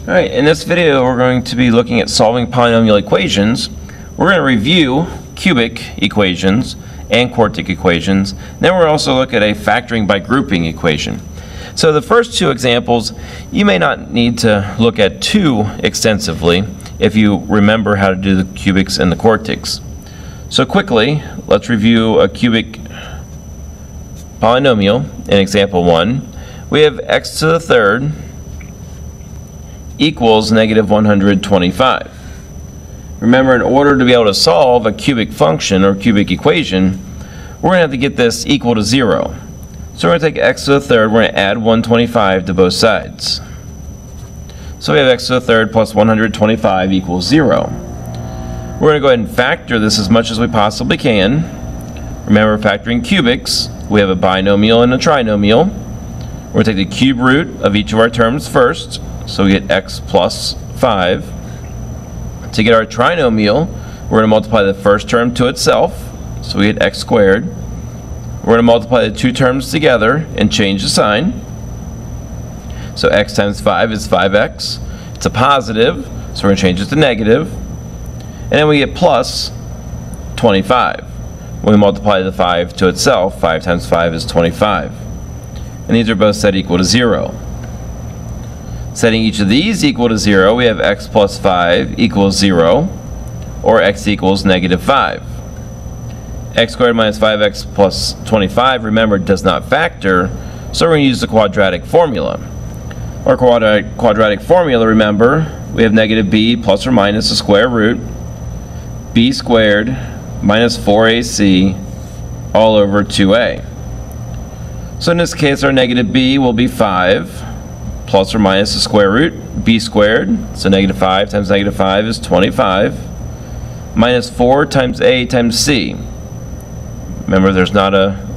Alright, in this video we're going to be looking at solving polynomial equations. We're going to review cubic equations and quartic equations. Then we'll also look at a factoring by grouping equation. So the first two examples you may not need to look at too extensively if you remember how to do the cubics and the quartics. So quickly, let's review a cubic polynomial in example 1. We have x to the third equals negative 125. Remember, in order to be able to solve a cubic function or cubic equation, we're going to have to get this equal to 0. So we're going to take x to the third, we're going to add 125 to both sides. So we have x to the third plus 125 equals 0. We're going to go ahead and factor this as much as we possibly can. Remember, factoring cubics, we have a binomial and a trinomial. We're going to take the cube root of each of our terms first. So we get x plus 5. To get our trinomial, we're going to multiply the first term to itself. So we get x squared. We're going to multiply the two terms together and change the sign. So x times 5 is 5x. It's a positive, so we're going to change it to negative. And then we get plus 25. When we multiply the 5 to itself, 5 times 5 is 25. And these are both set equal to 0. Setting each of these equal to 0, we have x plus 5 equals 0, or x equals negative 5. X squared minus 5x plus 25, remember, does not factor, so we're going to use the quadratic formula. Our quadratic formula, remember, we have negative b plus or minus the square root, b squared minus 4ac all over 2a. So in this case, our negative b will be 5 plus or minus the square root, b squared, so negative 5 times negative 5 is 25, minus 4 times a times c. Remember, there's not a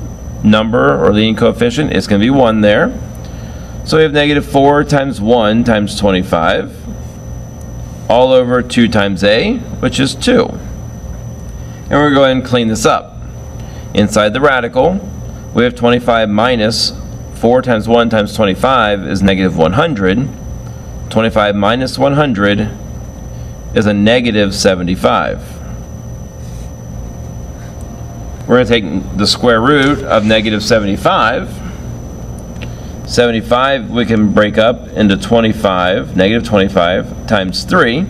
number or leading coefficient, it's going to be 1 there. So we have negative 4 times 1 times 25, all over 2 times a, which is 2. And we're going to go ahead and clean this up. Inside the radical, we have 25 minus 4 times 1 times 25 is negative 100. 25 minus 100 is a negative 75. We're going to take the square root of negative 75. 75 we can break up into 25, negative 25 times 3.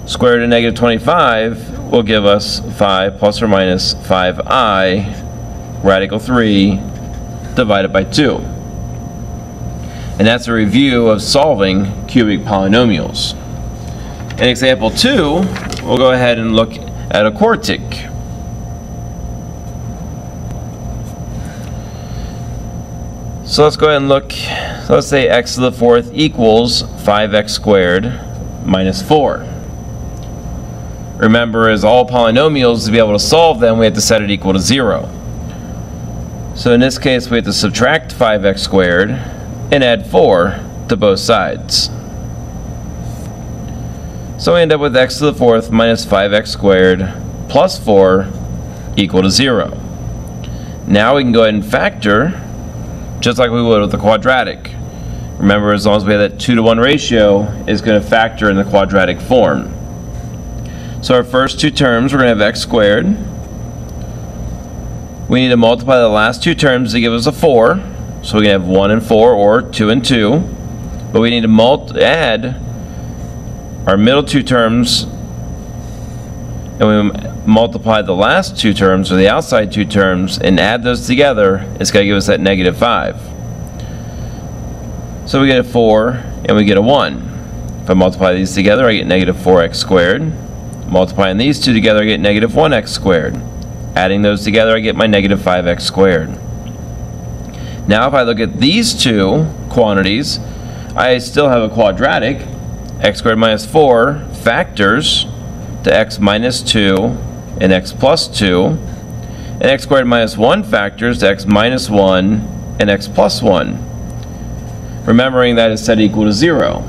Square root of negative 25 will give us 5 plus or minus 5i, radical 3, divided by 2. And that's a review of solving cubic polynomials. In example 2, we'll go ahead and look at a quartic. So let's go ahead and look. So let's say x to the fourth equals 5x squared minus 4. Remember, as all polynomials, to be able to solve them, we have to set it equal to 0. So in this case, we have to subtract 5x squared and add 4 to both sides. So we end up with x to the fourth minus 5x squared plus 4 equal to 0. Now we can go ahead and factor just like we would with the quadratic. Remember, as long as we have that 2-to-1 ratio, it's going to factor in the quadratic form. So our first two terms, we're going to have x squared. We need to multiply the last two terms to give us a 4. So we can have 1 and 4 or 2 and 2. But we need to add our middle two terms, and we multiply the last two terms, or the outside two terms, and add those together. It's going to give us that negative 5. So we get a 4 and we get a 1. If I multiply these together, I get negative 4x squared. Multiplying these two together, I get negative 1x squared. Adding those together, I get my negative 5x squared. Now if I look at these two quantities, I still have a quadratic. X squared minus 4 factors to x minus 2 and x plus 2. And x squared minus 1 factors to x minus 1 and x plus 1. Remembering that is set equal to 0.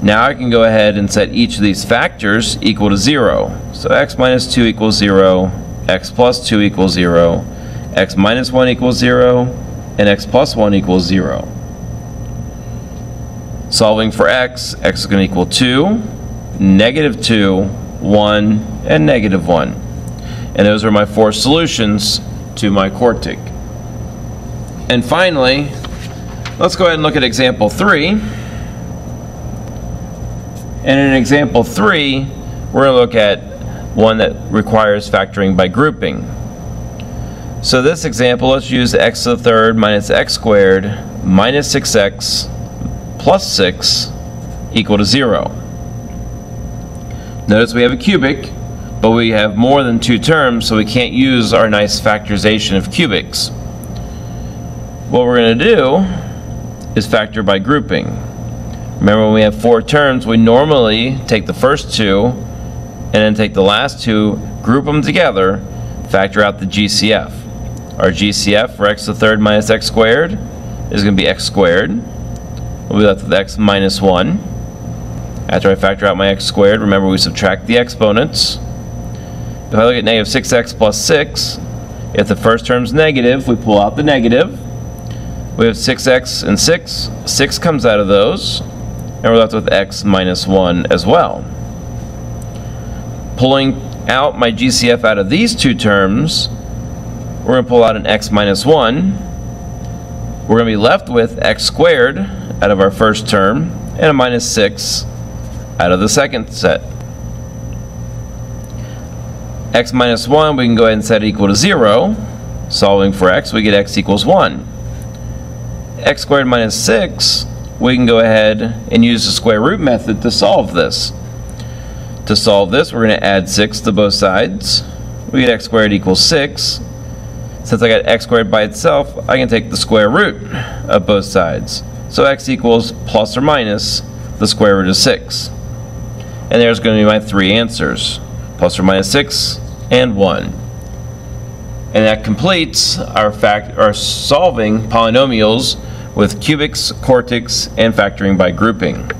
Now I can go ahead and set each of these factors equal to 0. So x minus 2 equals 0, x plus 2 equals 0, x minus 1 equals 0, and x plus 1 equals 0. Solving for x is going to equal 2, -2, 1, and -1. And those are my 4 solutions to my quartic. And finally, let's go ahead and look at example 3. And in example 3, we're going to look at one that requires factoring by grouping. So this example, let's use x to the third minus x squared minus 6x plus 6 equal to 0. Notice we have a cubic, but we have more than 2 terms, so we can't use our nice factorization of cubics. What we're going to do is factor by grouping. Remember, when we have 4 terms, we normally take the first 2 and then take the last 2, group them together, factor out the GCF. Our GCF for x to the third minus x squared is going to be x squared. We'll be left with x minus 1. After I factor out my x squared, remember we subtract the exponents. If I look at negative 6x plus 6, if the first term's negative, we pull out the negative. We have 6x and 6. 6 comes out of those, and we're left with x minus 1 as well. Pulling out my GCF out of these 2 terms, we're going to pull out an x minus 1. We're going to be left with x squared out of our first term, and a minus 6 out of the second set. X minus 1, we can go ahead and set equal to 0. Solving for x, we get x equals 1. X squared minus 6, we can go ahead and use the square root method to solve this. To solve this, we're going to add 6 to both sides. We get x squared equals 6. Since I got x squared by itself, I can take the square root of both sides. So x equals plus or minus the square root of 6. And there's going to be my 3 answers, plus or minus 6 and 1. And that completes our solving polynomials with cubics, quartics, and factoring by grouping.